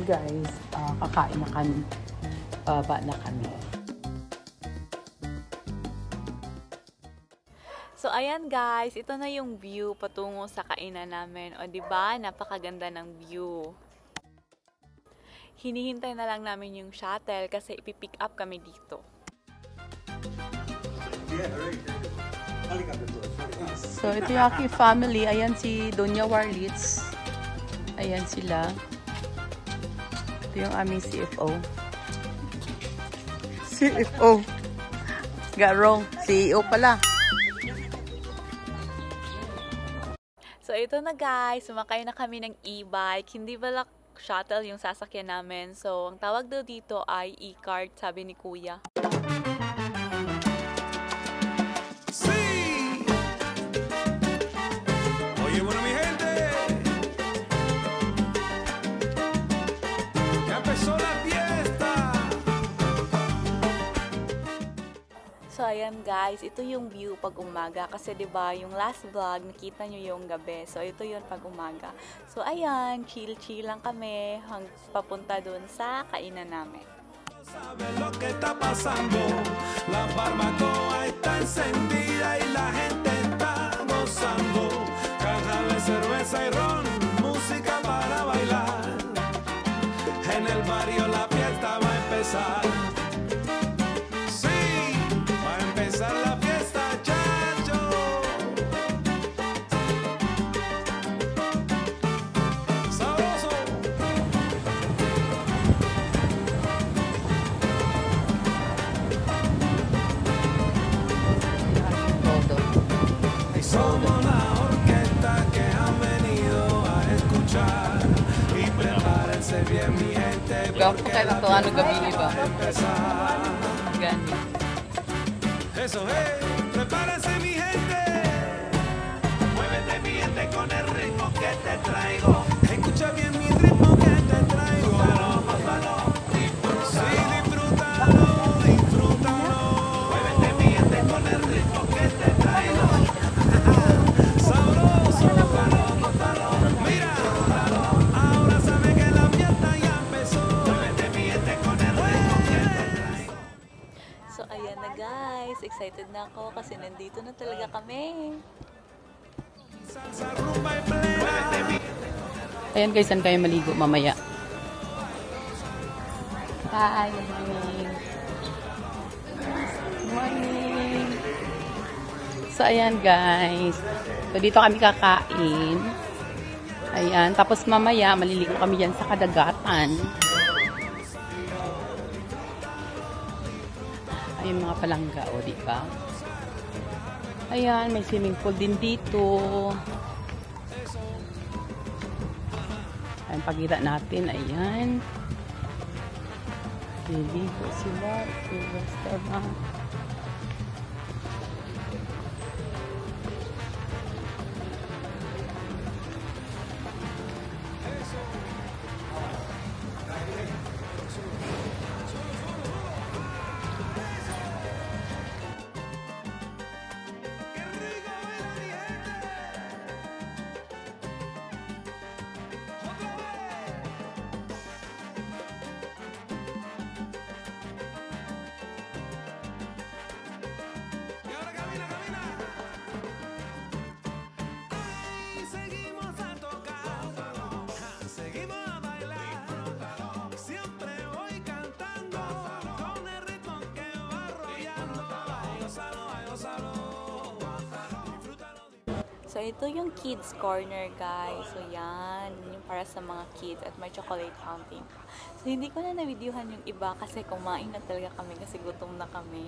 guys, kakain na kami. Baba na kami. So ayan guys, ito na yung view patungo sa kainan namin. O di ba, napakaganda ng view. Hinihintay na lang namin yung shuttle kasi ipipick up kami dito. So ito yung aking family. Ayan si Doña Warlitz. Ayan sila. Ito yung aming CFO. CFO. Got wrong. CEO pala. So ito na guys, sumakay na kami ng e-bike. Hindi pala shuttle yung sasakyan namin. So ang tawag daw dito ay e-cart, sabi ni Kuya. So ayan guys, ito yung view pag umaga kasi 'di ba yung last vlog nakita nyo yung gabi. So ito yung pag umaga. So ayan, chill lang kami papunta dun sa kainan namin. Sabe lo que está pasando, la barbacoa está encendida y la gente está gozando, cajas de cerveza y ron, música para bailar, en el barrio la fiesta va a empezar. Somos la orquesta que han venido a escuchar y prepárense bien mi gente porque la fiesta va a empezar. Eso es, prepárense mi gente, muévete mi gente con el ritmo que te traigo, escucha bien mi ritmo que te traigo, gózalo, sí, disfrútalo, muévete mi gente con el ritmo que te traigo. So ayan na guys, excited na ako kasi nandito na talaga kami. Ayan guys, saan kayo maligo mamaya? Hi, good morning. Good morning. So ayan guys. So dito kami kakain. Ayan, tapos mamaya maliligo kami diyan sa kadagatan. Ayun mga palangga, o di ba? Ayan, may swimming pool din dito. Ayan, pagkita natin, ayan. Liligo sila, yung restaurant. So ito yung kids corner guys. So yan, yung para sa mga kids at may chocolate fountain. So hindi ko na na-videohan yung iba kasi kumain na talaga kami kasi gutom na kami.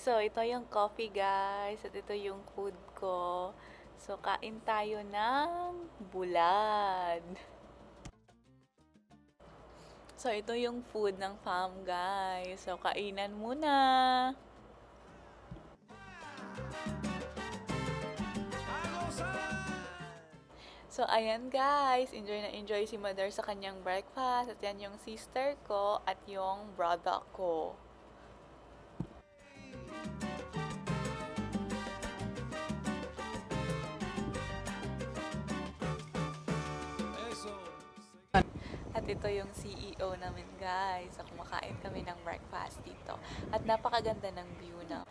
So ito yung coffee guys at ito yung food ko. So kain tayo ng bulad. So ito yung food ng fam guys. So kainan muna. So, ayan guys, enjoy na enjoy si mother sa kanyang breakfast. At yan yung sister ko at yung brother ko. ito yung CEO namin, guys. So, kumakain kami ng breakfast dito. At napakaganda ng view na.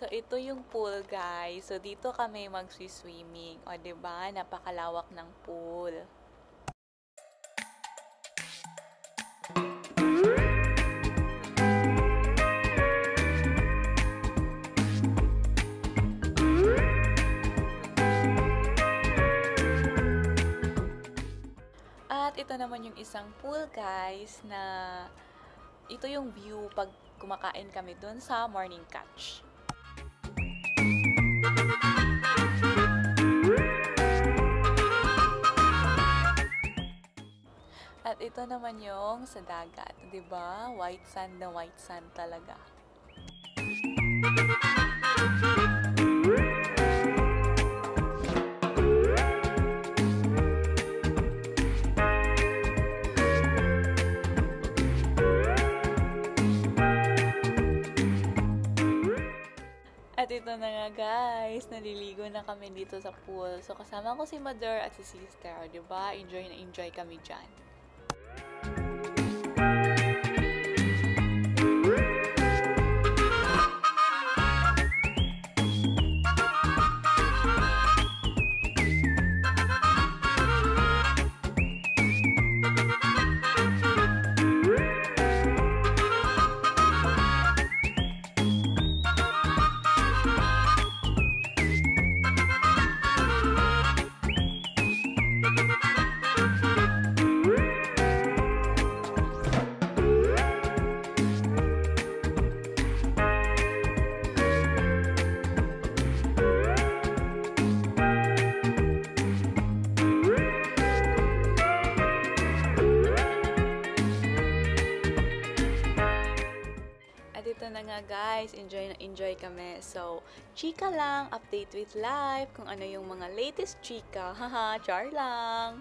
So, ito yung pool, guys. So, dito kami mag-swimming. O, diba? Napakalawak ng pool. At ito naman yung isang pool, guys, na ito yung view pag kumakain kami dun sa morning catch. At ito naman yung sa dagat, 'di ba? White sand na white sand talaga. At ito na nga, guys, naliligo na kami dito sa pool. So kasama ko si Mother at si Sister, 'di ba? Enjoy na enjoy kami diyan. Ito na nga, guys, enjoy na enjoy kami. So, chika lang, update with life, kung ano yung mga latest chika. Haha, char lang.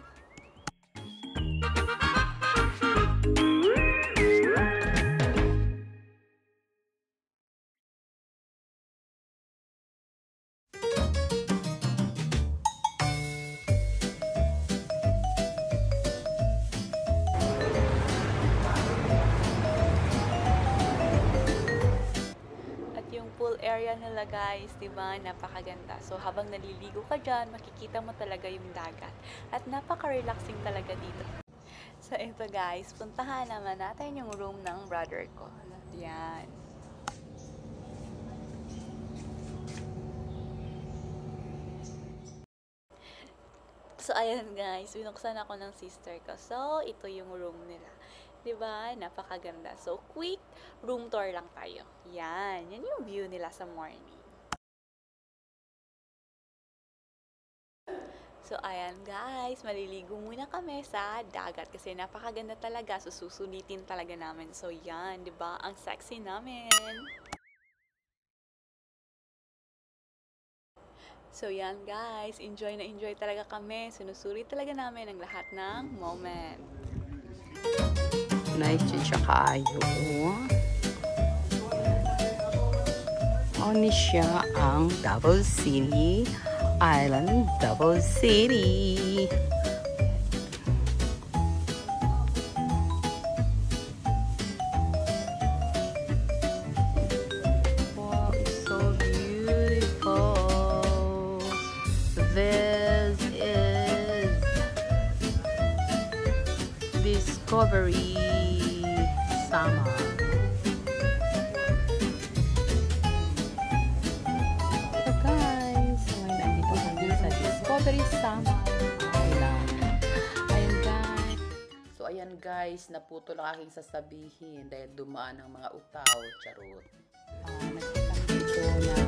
Area nila, guys, diba? Napakaganda. So, habang naliligo ka dyan, makikita mo talaga yung dagat. At napaka-relaxing talaga dito. So, ito, guys, puntahan naman natin yung room ng brother ko. Yan. So, ayan, guys, binuksan ako ng sister ko. So, ito yung room nila. Diba? Napakaganda. So, quick room tour lang tayo. Yan. Yan yung view nila sa morning. So, ayan, guys. Maliligo muna kami sa dagat kasi napakaganda talaga. So, susulitin talaga namin. So, yan. Diba? Ang sexy namin. So, yan, guys. Enjoy na enjoy talaga kami. Sinusulit talaga namin ang lahat ng moment. Naitsya kayo. Oni siya ang Davao City Island, Davao City. Wow, it's so beautiful. This is Discovery Sama. So guys, ngayon nandito kami sa Discovery Sama Island. Ayan guys. So ayan guys, naputol ang aking sasabihin dahil dumaan ang mga utaw. Charot. Nakita dito na